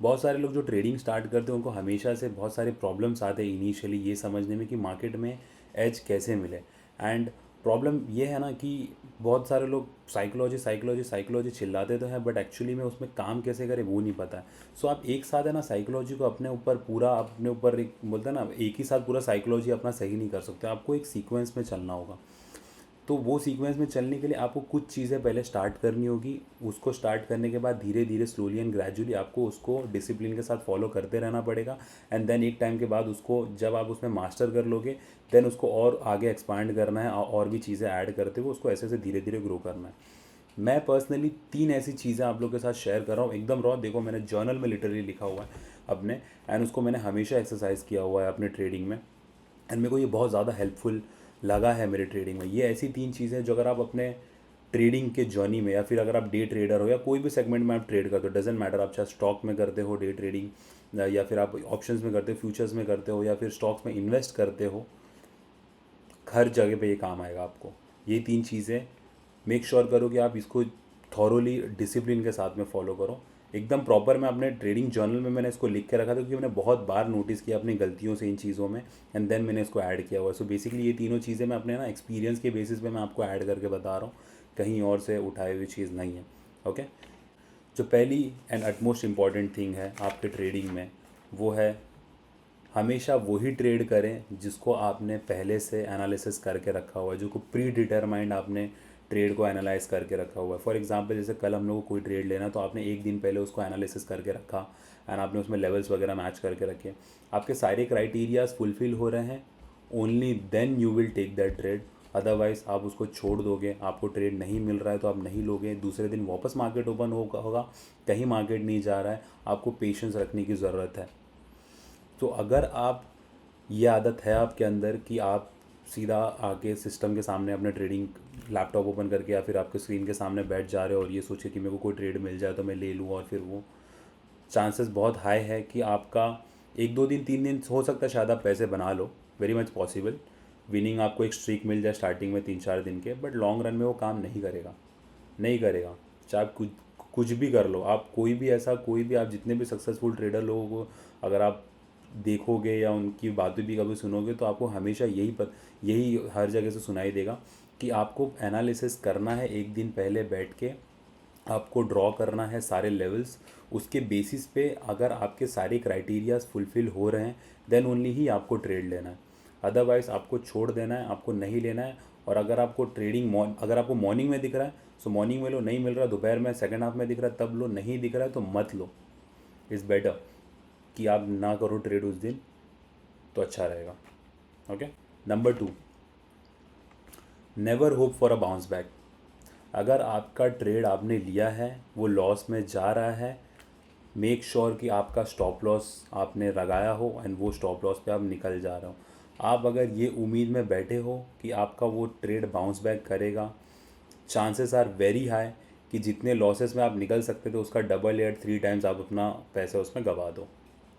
बहुत सारे लोग जो ट्रेडिंग स्टार्ट करते हैं उनको हमेशा से बहुत सारे प्रॉब्लम्स आते हैं इनिशियली ये समझने में कि मार्केट में एज कैसे मिले। एंड प्रॉब्लम ये है ना कि बहुत सारे लोग साइकोलॉजी साइकोलॉजी साइकोलॉजी चिल्लाते तो हैं, बट एक्चुअली में उसमें काम कैसे करें वो नहीं पता है। सो आप एक साथ है ना साइकोलॉजी को अपने ऊपर पूरा अपने ऊपर एक बोलते हैं ना एक ही साथ पूरा साइकोलॉजी अपना सही नहीं कर सकते, आपको एक सीक्वेंस में चलना होगा। तो वो सीक्वेंस में चलने के लिए आपको कुछ चीज़ें पहले स्टार्ट करनी होगी। उसको स्टार्ट करने के बाद धीरे धीरे स्लोली एंड ग्रेजुअली आपको उसको डिसिप्लिन के साथ फॉलो करते रहना पड़ेगा। एंड देन एक टाइम के बाद उसको जब आप उसमें मास्टर कर लोगे देन उसको और आगे एक्सपांड करना है और भी चीज़ें ऐड करते हुए उसको ऐसे ऐसे धीरे धीरे ग्रो करना है। मैं पर्सनली 3 ऐसी चीज़ें आप लोगों के साथ शेयर कर रहा हूँ एकदम रॉ। देखो मैंने जर्नल में लिटरली लिखा हुआ है अपने, एंड उसको मैंने हमेशा एक्सरसाइज किया हुआ है अपने ट्रेडिंग में। एंड मेरे को ये बहुत ज़्यादा हेल्पफुल लगा है मेरे ट्रेडिंग में। ये ऐसी 3 चीज़ें जो अगर आप अपने ट्रेडिंग के जर्नी में या फिर अगर आप डे ट्रेडर हो या कोई भी सेगमेंट में आप ट्रेड करते हो, डजेंट मैटर आप चाहे स्टॉक में करते हो डे ट्रेडिंग या फिर आप ऑप्शंस में करते हो, फ्यूचर्स में करते हो या फिर स्टॉक्स में इन्वेस्ट करते हो, हर जगह पे ये काम आएगा आपको। ये 3 चीज़ें मेक श्योर करो कि आप इसको थॉरोली डिसिप्लिन के साथ में फॉलो करो एकदम प्रॉपर। मैं अपने ट्रेडिंग जर्नल में मैंने इसको लिख के रखा था क्योंकि मैंने बहुत बार नोटिस किया अपनी गलतियों से इन चीज़ों में, एंड देन मैंने इसको ऐड किया हुआ है। सो बेसिकली ये तीनों चीज़ें मैं अपने ना एक्सपीरियंस के बेसिस पे मैं आपको ऐड करके बता रहा हूँ, कहीं और से उठाई हुई चीज़ नहीं है। ओके, जो पहली एंड अटमोस्ट इम्पॉर्टेंट थिंग है आपके ट्रेडिंग में वो है हमेशा वही ट्रेड करें जिसको आपने पहले से एनालिसिस करके रखा हुआ है, जो को प्री डिटरमाइंड आपने ट्रेड को एनालाइज करके रखा हुआ है। फॉर एग्जांपल जैसे कल हम लोग को कोई ट्रेड लेना तो आपने एक दिन पहले उसको एनालिसिस करके रखा एंड आपने उसमें लेवल्स वगैरह मैच करके रखे, आपके सारे क्राइटेरियाज फुलफिल हो रहे हैं, only then you will take that trade. Otherwise आप उसको छोड़ दोगे, आपको ट्रेड नहीं मिल रहा है तो आप नहीं लोगे, दूसरे दिन वापस मार्केट ओपन होगा, कहीं मार्केट नहीं जा रहा है, आपको पेशेंस रखने की ज़रूरत है। तो अगर आप ये आदत है आपके अंदर कि आप सीधा आके सिस्टम के सामने अपने ट्रेडिंग लैपटॉप ओपन करके या फिर आपके स्क्रीन के सामने बैठ जा रहे हो और ये सोचे कि मेरे को कोई ट्रेड मिल जाए तो मैं ले लूँ, और फिर वो चांसेस बहुत हाई है कि आपका 1 2 दिन 3 दिन हो सकता है शायद आप पैसे बना लो, वेरी मच पॉसिबल, विनिंग आपको एक स्ट्रीक मिल जाए स्टार्टिंग में 3 4 दिन के, बट लॉन्ग रन में वो काम नहीं करेगा, नहीं करेगा। चाहे आप कुछ कुछ भी कर लो, आप कोई भी ऐसा कोई भी आप जितने भी सक्सेसफुल ट्रेडर लोगों को अगर आप देखोगे या उनकी बातें भी कभी सुनोगे तो आपको हमेशा यही हर जगह से सुनाई देगा कि आपको एनालिसिस करना है एक दिन पहले बैठ के, आपको ड्रॉ करना है सारे लेवल्स, उसके बेसिस पे अगर आपके सारे क्राइटेरियाज फुलफ़िल हो रहे हैं देन ओनली ही आपको ट्रेड लेना है, अदरवाइज़ आपको छोड़ देना है, आपको नहीं लेना है। और अगर आपको अगर आपको मॉर्निंग में दिख रहा है सो मॉर्निंग में लो, नहीं मिल रहा दोपहर में सेकंड हाफ में दिख रहा है तब लो, नहीं दिख रहा है तो मत लो। इज़ बेटर कि आप ना करो ट्रेड उस दिन तो अच्छा रहेगा। Okay, number 2, never hope for a bounce back. अगर आपका ट्रेड आपने लिया है वो लॉस में जा रहा है, मेक श्योर कि आपका स्टॉप लॉस आपने लगाया हो एंड वो स्टॉप लॉस पे आप निकल जा रहे हो। आप अगर ये उम्मीद में बैठे हो कि आपका वो ट्रेड बाउंस बैक करेगा, चांसेस आर वेरी हाई कि जितने लॉसेस में आप निकल सकते थे उसका डबल या 3 टाइम्स आप अपना पैसा उसमें गवा दो।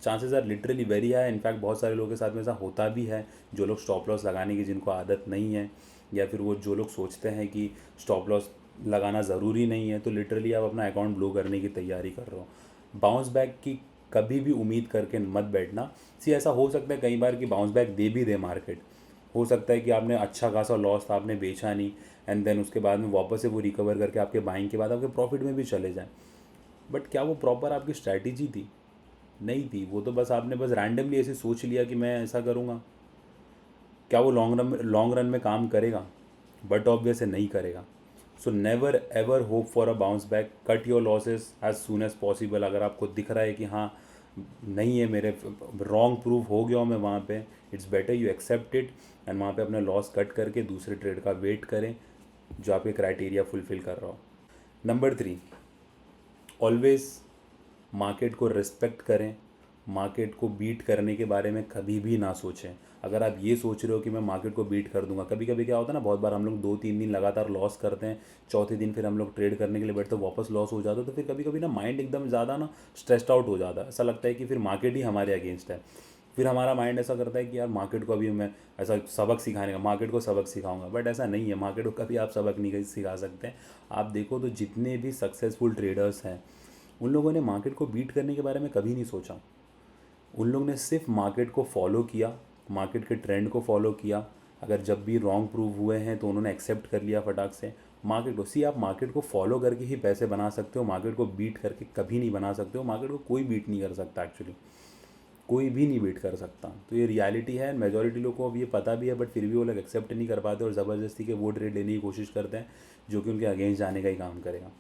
Chances are literally very high. In fact बहुत सारे लोगों के साथ में ऐसा होता भी है, जो लोग स्टॉप लॉस लगाने की जिनको आदत नहीं है, या फिर वो जो लोग सोचते हैं कि स्टॉप लॉस लगाना ज़रूरी नहीं है, तो लिटरली आप अपना अकाउंट ब्लो करने की तैयारी कर रहे हो। बाउंस बैक की कभी भी उम्मीद करके मत बैठना। सी ऐसा हो सकता है कई बार कि बाउंस बैक दे भी दे मार्केट, हो सकता है कि आपने अच्छा खासा लॉस था आपने बेचा नहीं एंड देन उसके बाद में वापस से वो रिकवर करके आपके बाइंग के बाद आपके प्रॉफिट में भी चले जाएं, बट क्या वो प्रॉपर आपकी स्ट्रैटेजी थी? नहीं थी, वो तो बस आपने बस रैंडमली ऐसे सोच लिया कि मैं ऐसा करूँगा। क्या वो लॉन्ग रन में काम करेगा? बट ऑब्वियस है नहीं करेगा। So never ever hope for a bounce back, cut your losses as soon as possible. अगर आपको दिख रहा है कि हाँ नहीं है, मेरे रॉन्ग प्रूव हो गया हूँ मैं वहाँ पे, it's better you accept it and वहाँ पे अपना लॉस कट करके दूसरे ट्रेड का वेट करें जो आपके क्राइटेरिया फुलफिल कर रहा हो। नंबर 3, ऑलवेज मार्केट को रिस्पेक्ट करें, मार्केट को बीट करने के बारे में कभी भी ना सोचें। अगर आप ये सोच रहे हो कि मैं मार्केट को बीट कर दूंगा, कभी कभी क्या होता है ना, बहुत बार हम लोग 2 3 दिन लगातार लॉस करते हैं, चौथे दिन फिर हम लोग ट्रेड करने के लिए बैठते तो वापस लॉस हो जाता है, तो फिर कभी कभी ना माइंड एकदम ज़्यादा ना स्ट्रेस्ड आउट हो जाता है, ऐसा लगता है कि फिर मार्केट ही हमारे अगेंस्ट है। फिर हमारा माइंड ऐसा करता है कि यार मार्केट को अभी मैं ऐसा सबक सिखाने का, मार्केट को सबक सिखाऊंगा, बट ऐसा नहीं है, मार्केट को कभी आप सबक नहीं सिखा सकते। आप देखो तो जितने भी सक्सेसफुल ट्रेडर्स हैं उन लोगों ने मार्केट को बीट करने के बारे में कभी नहीं सोचा। उन लोग ने सिर्फ मार्केट को फॉलो किया, मार्केट के ट्रेंड को फॉलो किया। अगर जब भी रॉन्ग प्रूव हुए हैं तो उन्होंने एक्सेप्ट कर लिया फटाक से मार्केट को। सी आप मार्केट को फॉलो करके ही पैसे बना सकते हो, मार्केट को बीट करके कभी नहीं बना सकते हो। मार्केट को कोई बीट नहीं कर सकता, एक्चुअली कोई भी नहीं बीट कर सकता। तो ये रियलिटी है। मेजॉरिटी लोग को अब ये पता भी है, बट फिर भी वो लोग एक्सेप्ट नहीं कर पाते और ज़बरदस्ती के वो ट्रेड लेने की कोशिश करते हैं जो कि उनके अगेंस्ट जाने का ही काम करेगा।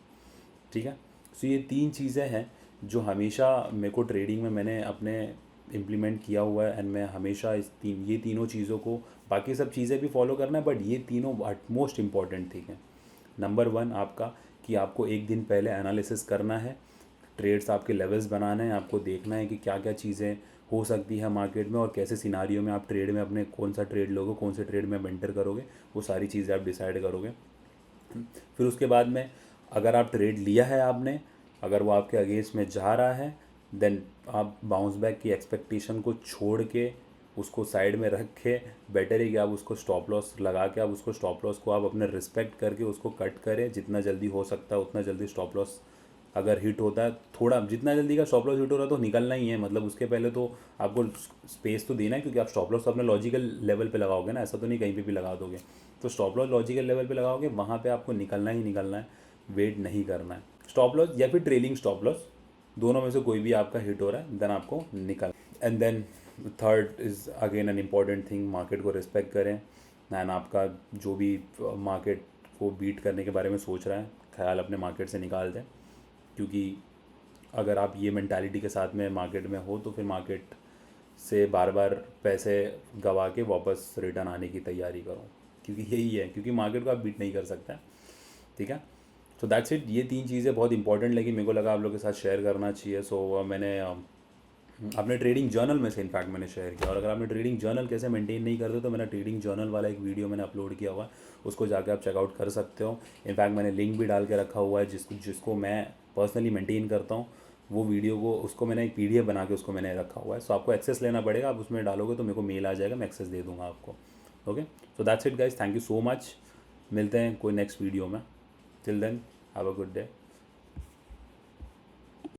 ठीक है। सो ये 3 चीज़ें हैं जो हमेशा मेरे को ट्रेडिंग में मैंने अपने इम्प्लीमेंट किया हुआ है। एंड मैं हमेशा ये तीनों चीज़ों को, बाकी सब चीज़ें भी फॉलो करना है, बट ये तीनों मोस्ट इम्पॉर्टेंट ठीक है। नंबर 1 आपका कि आपको एक दिन पहले एनालिसिस करना है, ट्रेड्स आपके लेवल्स बनाना है, आपको देखना है कि क्या क्या चीज़ें हो सकती है मार्केट में और कैसे सिनारियो में आप ट्रेड में अपने कौन सा ट्रेड लोगे, कौन से ट्रेड में आप एंटर करोगे, वो सारी चीज़ें आप डिसाइड करोगे। फिर उसके बाद में अगर आप ट्रेड लिया है आपने, अगर वो आपके अगेंस्ट में जा रहा है, देन आप बाउंस बैक की एक्सपेक्टेशन को छोड़ के उसको साइड में रख के बेटर है कि आप उसको स्टॉप लॉस लगा के आप उसको स्टॉप लॉस को आप अपने रिस्पेक्ट करके उसको कट करें। जितना जल्दी हो सकता है उतना जल्दी स्टॉप लॉस अगर हिट होता है, थोड़ा जितना जल्दी का स्टॉप लॉस हिट हो रहा है तो निकलना ही है। मतलब उसके पहले तो आपको स्पेस तो देना है, क्योंकि आप स्टॉप लॉस तो अपने लॉजिकल लेवल पे लगाओगे ना, ऐसा तो नहीं कहीं पे भी लगा दोगे। तो स्टॉप लॉस लॉजिकल लेवल पे लगाओगे, वहाँ पे आपको निकलना ही निकलना है, वेट नहीं करना है। स्टॉप लॉस या फिर ट्रेलिंग स्टॉप लॉस, दोनों में से कोई भी आपका हिट हो रहा है, देन आपको निकल। And then third is again an important thing, market को रिस्पेक्ट करें। एंड आपका जो भी मार्केट को बीट करने के बारे में सोच रहा है, ख्याल अपने मार्केट से निकाल दें। क्योंकि अगर आप ये मेंटालिटी के साथ में मार्केट में हो तो फिर मार्केट से बार बार पैसे गवा के वापस रिटर्न आने की तैयारी करो, क्योंकि यही है, क्योंकि मार्केट को आप बीट नहीं कर सकते। ठीक है। सो दैट्स इट। ये 3 चीज़ें बहुत इंपॉर्टेंट लगी मेरे को, लगा आप लोगों के साथ शेयर करना चाहिए। सो मैंने अपने ट्रेडिंग जर्नल में से इनफैक्ट मैंने शेयर किया। और अगर आपने ट्रेडिंग जर्नल कैसे मेंटेन नहीं करते तो मेरा ट्रेडिंग जर्नल वाला एक वीडियो मैंने अपलोड किया हुआ है, उसको जाकर आप चेकआउट कर सकते हो। इनफैक्ट मैंने लिंक भी डाल के रखा हुआ है, जिसको मैं पर्सनली मेंटेन करता हूँ। वो वीडियो को उसको मैंने एक PDF बना के उसको मैंने रखा हुआ है। सो आपको एक्सेस लेना पड़ेगा, आप उसमें डालोगे तो मेरे को मेल आ जाएगा, मैं एक्सेस दे दूँगा आपको। Okay, so that's it guys, thank you so much. मिलते हैं कोई नेक्स्ट वीडियो में। Till then have a good day.